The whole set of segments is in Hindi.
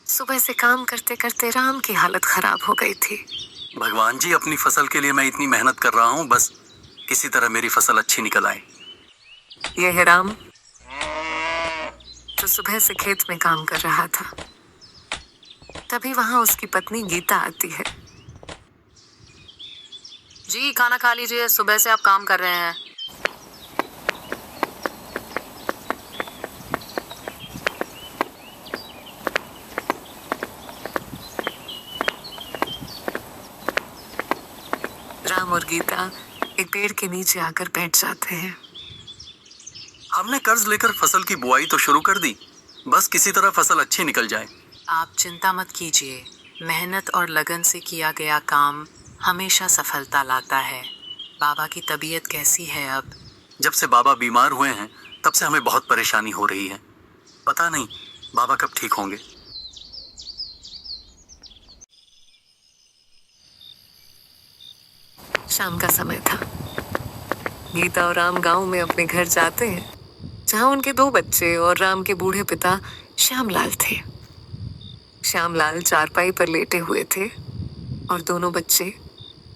सुबह से काम करते करते राम की हालत खराब हो गई थी। भगवान जी, अपनी फसल के लिए मैं इतनी मेहनत कर रहा हूँ, बस किसी तरह मेरी फसल अच्छी निकल आए। ये है राम, जो सुबह से खेत में काम कर रहा था। तभी वहां उसकी पत्नी गीता आती है। जी खाना खा लीजिए, सुबह से आप काम कर रहे हैं। राम और गीता एक पेड़ के नीचे आकर बैठ जाते हैं। हमने कर्ज लेकर फसल की बुआई तो शुरू कर दी, बस किसी तरह फसल अच्छी निकल जाए। आप चिंता मत कीजिए, मेहनत और लगन से किया गया काम हमेशा सफलता लाता है। बाबा की तबीयत कैसी है अब? जब से बाबा बीमार हुए हैं तब से हमें बहुत परेशानी हो रही है। पता नहीं बाबा कब ठीक होंगे। शाम का समय था। गीता और राम गांव में अपने घर जाते हैं, जहां उनके 2 बच्चे और राम के बूढ़े पिता श्यामलाल थे। श्यामलाल चारपाई पर लेटे हुए थे और दोनों बच्चे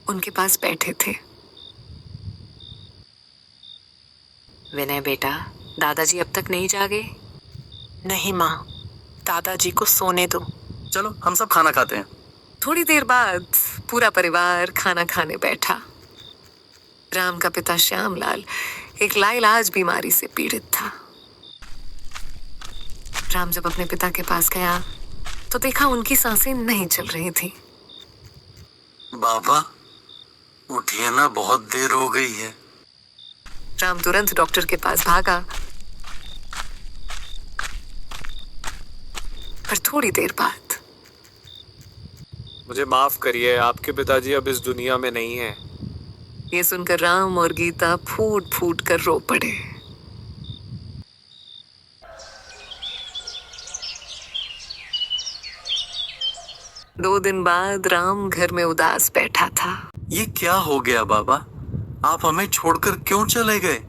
उनके पास बैठे थे। विनय बेटा, दादाजी अब तक नहीं जागे? नहीं माँ, दादाजी को सोने दो। चलो हम सब खाना खाते हैं। थोड़ी देर बाद पूरा परिवार खाना खाने बैठा। राम का पिता श्यामलाल एक लाइलाज बीमारी से पीड़ित था। राम जब अपने पिता के पास गया तो देखा उनकी सांसें नहीं चल रही थी। बाबा उठिए ना, बहुत देर हो गई है। राम तुरंत डॉक्टर के पास भागा, पर थोड़ी देर बाद मुझे माफ करिए, आपके पिताजी अब इस दुनिया में नहीं हैं। ये सुनकर राम और गीता फूट फूट कर रो पड़े। दो दिन बाद राम घर में उदास बैठा था। ये क्या हो गया बाबा, आप हमें छोड़कर क्यों चले गए?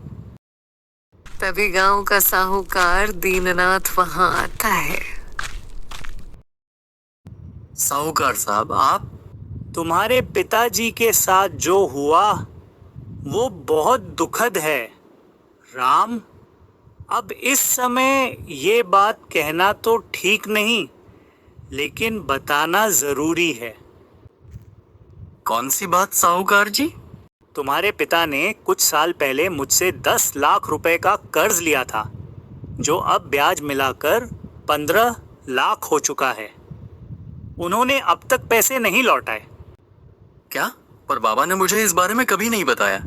तभी गांव का साहूकार दीननाथ वहां आता है। साहूकार साहब, आप? तुम्हारे पिताजी के साथ जो हुआ वो बहुत दुखद है राम। अब इस समय ये बात कहना तो ठीक नहीं, लेकिन बताना जरूरी है। कौन सी बात साहूकार जी? तुम्हारे पिता ने कुछ साल पहले मुझसे 10 लाख रुपए का कर्ज लिया था, जो अब ब्याज मिलाकर 15 लाख हो चुका है। उन्होंने अब तक पैसे नहीं लौटाए। क्या? पर बाबा ने मुझे इस बारे में कभी नहीं बताया।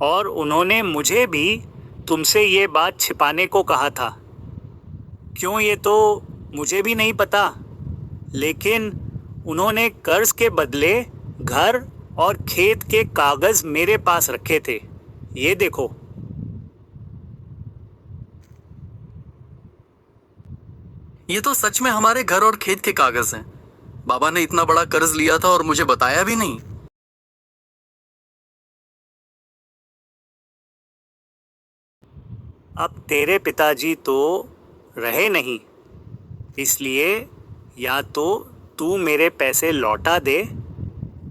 और उन्होंने मुझे भी तुमसे ये बात छिपाने को कहा था। क्यों, ये तो मुझे भी नहीं पता, लेकिन उन्होंने कर्ज के बदले घर और खेत के कागज मेरे पास रखे थे। ये देखो। ये तो सच में हमारे घर और खेत के कागज हैं। बाबा ने इतना बड़ा कर्ज लिया था और मुझे बताया भी नहीं। अब तेरे पिताजी तो रहे नहीं, इसलिए या तो तू मेरे पैसे लौटा दे,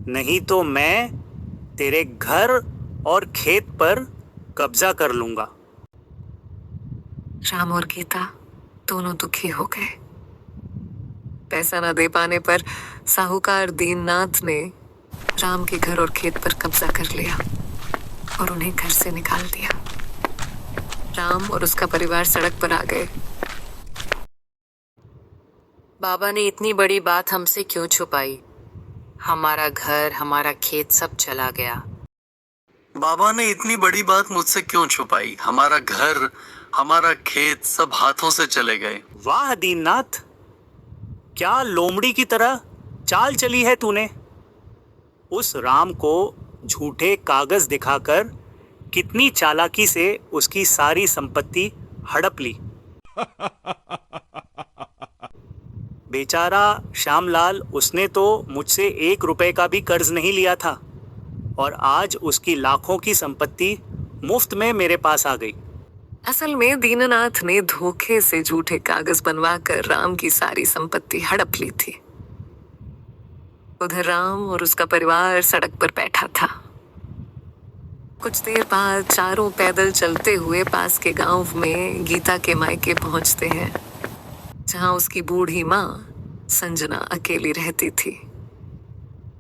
नहीं तो मैं तेरे घर और खेत पर कब्जा कर लूंगा। राम और गीता दोनों दुखी हो गए। पैसा न दे पाने पर साहूकार दीननाथ ने राम के घर और खेत पर कब्जा कर लिया और उन्हें घर से निकाल दिया। राम और उसका परिवार सड़क पर आ गए। बाबा ने इतनी बड़ी बात हमसे क्यों छुपाई? हमारा घर, हमारा खेत सब चला गया। बाबा ने इतनी बड़ी बात मुझसे क्यों छुपाई? हमारा घर, हमारा खेत सब हाथों से चले गए। वाह दीननाथ, क्या लोमड़ी की तरह चाल चली है तूने। उस राम को झूठे कागज दिखाकर कितनी चालाकी से उसकी सारी संपत्ति हड़प ली। बेचारा श्यामलाल, उसने तो मुझसे 1 रुपए का भी कर्ज नहीं लिया था और आज उसकी लाखों की संपत्ति मुफ्त में मेरे पास आ गई। असल में दीननाथ ने धोखे से झूठे कागज बनवाकर राम की सारी संपत्ति हड़प ली थी। उधर राम और उसका परिवार सड़क पर बैठा था। कुछ देर बाद चारों पैदल चलते हुए पास के गांव में गीता के मायके पहुंचते हैं, जहां उसकी बूढ़ी माँ संजना अकेली रहती थी।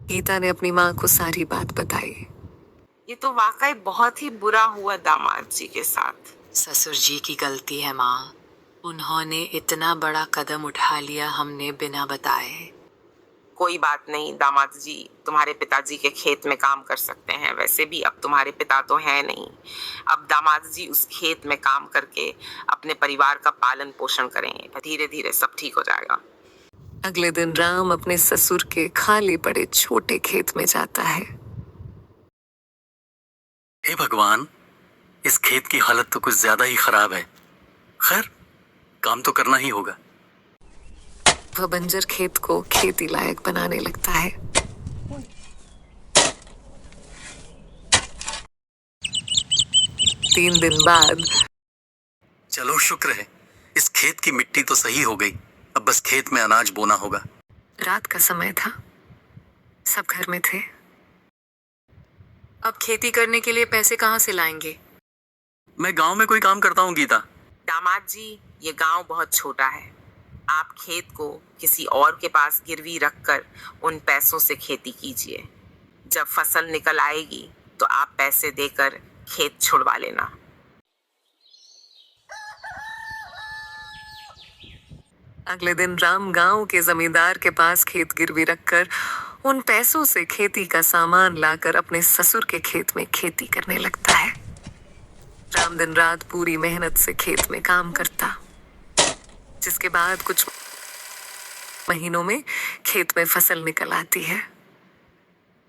गीता ने अपनी माँ को सारी बात बताई। ये तो वाकई बहुत ही बुरा हुआ दामाद जी के साथ। ससुर जी की गलती है माँ, उन्होंने इतना बड़ा कदम उठा लिया हमने बिना बताए। कोई बात नहीं दामाद जी, तुम्हारे पिताजी के खेत में काम कर सकते हैं। वैसे भी अब तुम्हारे पिता तो हैं नहीं। अब दामाद जी उस खेत में काम करके अपने परिवार का पालन पोषण करेंगे। धीरे धीरे सब ठीक हो जाएगा। अगले दिन राम अपने ससुर के खाली पड़े छोटे खेत में जाता है। हे भगवान, इस खेत की हालत तो कुछ ज्यादा ही खराब है। खैर, काम तो करना ही होगा। वह बंजर खेत को खेती लायक बनाने लगता है। तीन दिन बाद चलो शुक्र है, इस खेत की मिट्टी तो सही हो गई। अब बस खेत में अनाज बोना होगा। रात का समय था, सब घर में थे। अब खेती करने के लिए पैसे कहाँ से लाएंगे? मैं गांव में कोई काम करता हूँ गीता। दामाद जी, ये गांव बहुत छोटा है। आप खेत को किसी और के पास गिरवी रखकर उन पैसों से खेती कीजिए। जब फसल निकल आएगी तो आप पैसे देकर खेत छुड़वा लेना। अगले दिन राम गांव के जमींदार के पास खेत गिरवी रखकर उन पैसों से खेती का सामान लाकर अपने ससुर के खेत में खेती करने लगता है। राम दिन रात पूरी मेहनत से खेत में काम करता, जिसके बाद कुछ महीनों में खेत में फसल निकल आती है।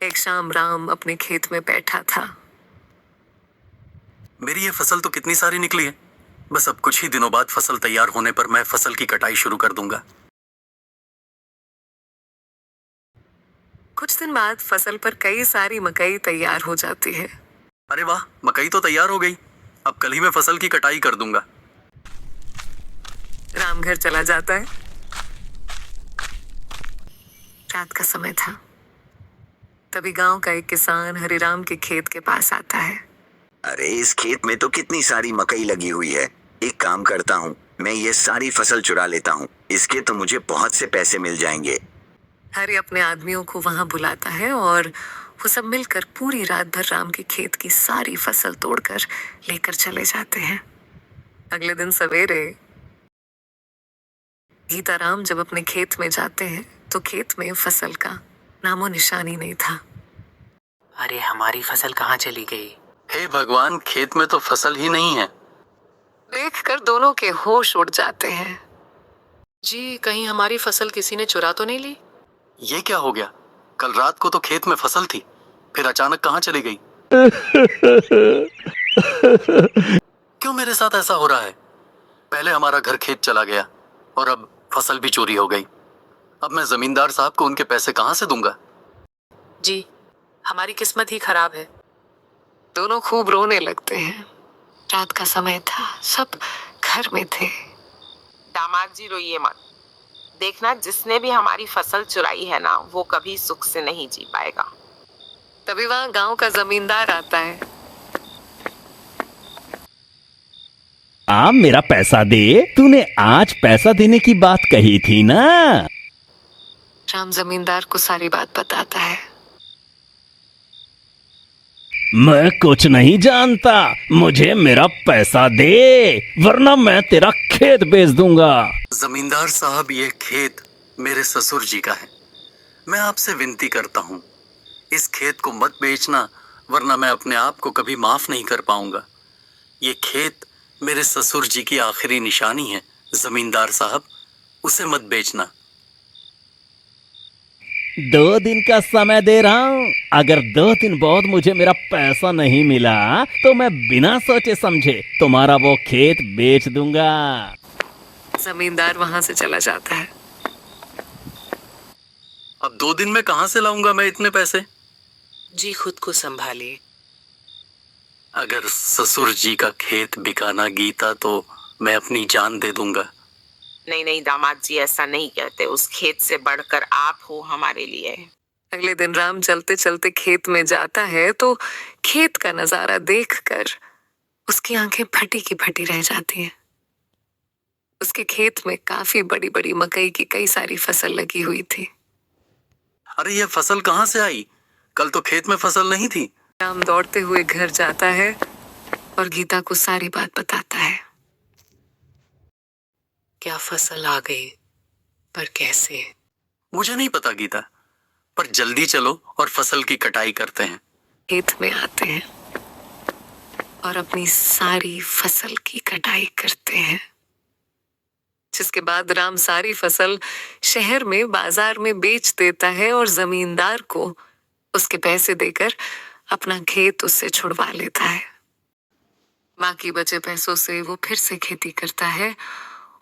एक शाम राम अपने खेत में बैठा था। मेरी ये फसल तो कितनी सारी निकली है। बस अब कुछ ही दिनों बाद फसल तैयार होने पर मैं फसल की कटाई शुरू कर दूंगा। कुछ दिन बाद फसल पर कई सारी मकई तैयार हो जाती है। अरे वाह, मकई तो तैयार हो गई। अब कल ही मैं फसल की कटाई कर दूंगा। राम घर चला जाता है। रात का समय था। तभी गांव का एक किसान हरिराम के खेत के पास आता है। अरे इस खेत में तो कितनी सारी मकई लगी हुई है। एक काम करता हूँ, मैं ये सारी फसल चुरा लेता हूँ। इसके तो मुझे बहुत से पैसे मिल जाएंगे। हरि अपने आदमियों को वहां बुलाता है और वो सब मिलकर पूरी रात भर राम के खेत की सारी फसल तोड़कर लेकर चले जाते हैं। अगले दिन सवेरे गीता राम जब अपने खेत में जाते हैं तो खेत में फसल का नामो निशानी नहीं था। अरे हमारी फसल कहाँ चली गई? हे भगवान, खेत में तो फसल ही नहीं है। देखकर दोनों के होश उड़ जाते हैं। जी, कहीं हमारी फसल किसी ने चुरा तो नहीं ली? ये क्या हो गया? कल रात को तो खेत में फसल थी, फिर अचानक कहाँ चली गई? क्यों मेरे साथ ऐसा हो रहा है? पहले हमारा घर खेत चला गया और अब फसल भी चोरी हो गई। अब मैं जमींदार साहब को उनके पैसे कहाँ से दूंगा? जी, हमारी किस्मत ही खराब है। दोनों खूब रोने लगते हैं। रात का समय था, सब घर में थे। दामाद जी रोइए मत। देखना, जिसने भी हमारी फसल चुराई है ना, वो कभी सुख से नहीं जी पाएगा। तभी वहां गांव का जमींदार आता है। मेरा पैसा दे। तूने आज पैसा देने की बात कही थी ना? राम जमींदार को सारी बात बताता है। मैं कुछ नहीं जानता, मुझे मेरा पैसा दे वरना मैं तेरा खेत बेच दूंगा। जमींदार साहब, ये खेत मेरे ससुर जी का है। मैं आपसे विनती करता हूँ, इस खेत को मत बेचना, वरना मैं अपने आप को कभी माफ नहीं कर पाऊंगा। ये खेत मेरे ससुर जी की आखिरी निशानी है। जमींदार साहब, उसे मत बेचना। 2 दिन का समय दे रहा हूँ। अगर 2 दिन बाद मुझे मेरा पैसा नहीं मिला तो मैं बिना सोचे समझे तुम्हारा वो खेत बेच दूंगा। जमींदार वहां से चला जाता है। अब 2 दिन में कहाँ से लाऊंगा मैं इतने पैसे? जी, खुद को संभालिए। अगर ससुर जी का खेत बिकाना गीता तो मैं अपनी जान दे दूंगा। नहीं नहीं दामाद जी, ऐसा नहीं कहते। उस खेत से बढ़कर आप हो हमारे लिए। अगले दिन राम चलते चलते खेत में जाता है तो खेत का नजारा देखकर उसकी आंखें फटी की फटी रह जाती हैं। उसके खेत में काफी बड़ी बड़ी मकई की कई सारी फसल लगी हुई थी। अरे ये फसल कहाँ से आई? कल तो खेत में फसल नहीं थी। राम दौड़ते हुए घर जाता है और गीता को सारी बात बताता है। क्या फसल आ गई, पर कैसे? मुझे नहीं पता गीता, पर जल्दी चलो और फसल की कटाई करते हैं। खेत में आते हैं और अपनी सारी फसल की कटाई करते हैं, जिसके बाद राम सारी फसल शहर में बाजार में बेच देता है और जमींदार को उसके पैसे देकर अपना खेत उससे छुड़वा लेता है। बाकी बचे पैसों से वो फिर से खेती करता है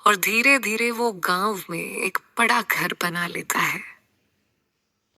और धीरे धीरे वो गांव में एक बड़ा घर बना लेता है।